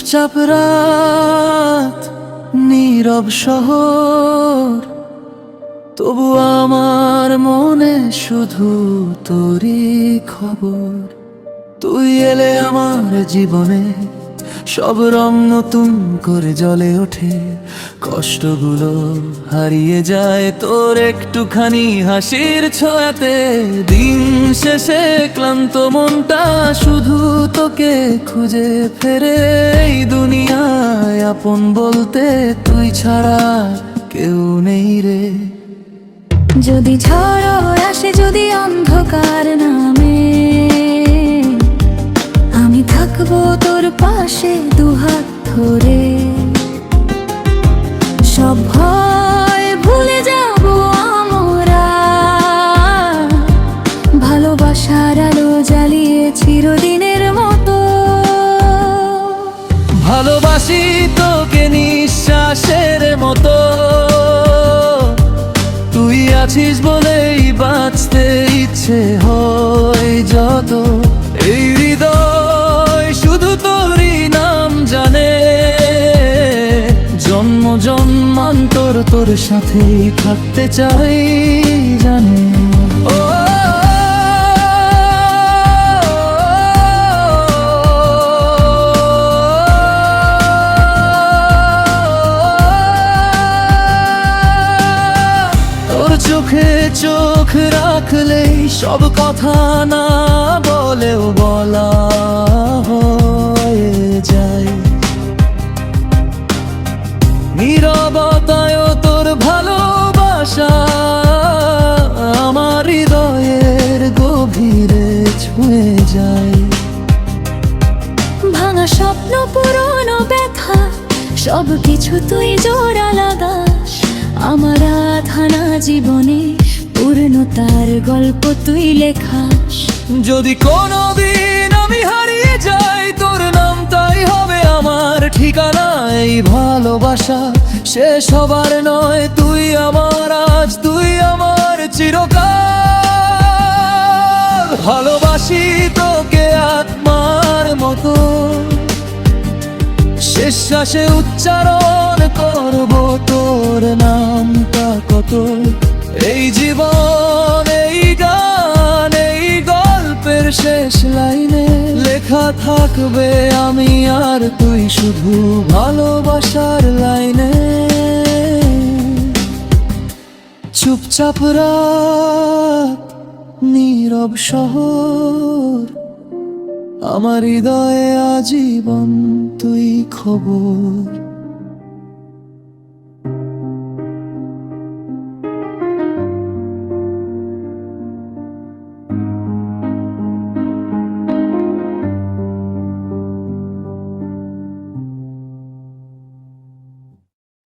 চুপচাপ রাত, নীরব শহর, তবু আমার মনে শুধু তোরই খবর। তুই এলে আমার জীবনে সব রং নতুন করে জ্বলে ওঠে, কষ্টগুলো হারিয়ে যায় তোর একটুখানি হাসির ছোঁয়াতে। দিন শেষে ক্লান্ত মনটা শুধু তোকে খুঁজে ফেরে, এই দুনিয়ায় আপন বলতে তুই ছাড়া কেউ নেই রে। যদি ঝড় আসে, যদি অন্ধকার নামে, আমি থাকবো তোর পাশে দুহাত ধরে। সব ভয় ভুলে যাব আমরা, ভালোবাসার আলো জ্বালিয়ে চিরদিনের মতো। ভালোবাসি তোকে নিঃশ্বাসের মতো, তুই আছিস বলেই বাঁচতে ইচ্ছে হয় যত। এই হৃদয় শুধু তোরই নাম জানে, জন্ম জন্মান্তর তোর সাথেই থাকতে চাই জানে। ও চোখে চোখ রাখলেই সব কথা না বলেও বলা হয়ে যায়। নীরবতায় তোর ভালোবাসা আমার হৃদয়ের গভীরে ছুঁয়ে যায়। ভাঙা স্বপ্ন, পুরনো ব্যথা, সব কিছু তুই জোড়া লাগাস আমার আধানা জীবনে। পূর্ণতার গল্প তুই লেখাস। যদি কোনোদিন আমি হারিয়ে যাই, তোর নামটাই হবে আমার ঠিকানা। এই ভালোবাসা শেষ হবার নয়, তুই আমার আজ, তুই আমার চিরকাল। ভালোবাসি তোকে আত্মার মতো, শেষ শ্বাসে উচ্চারণ করব তোর নামটা কত। এই জীবন, এই গান, এই গল্পের শেষ লাইনে লেখা থাকবে আমি আর তুই শুধু ভালোবাসার লাইনে। চুপচাপ রাত, নীরব শহর, আমার হৃদয়ে আজীবন তুই খবর।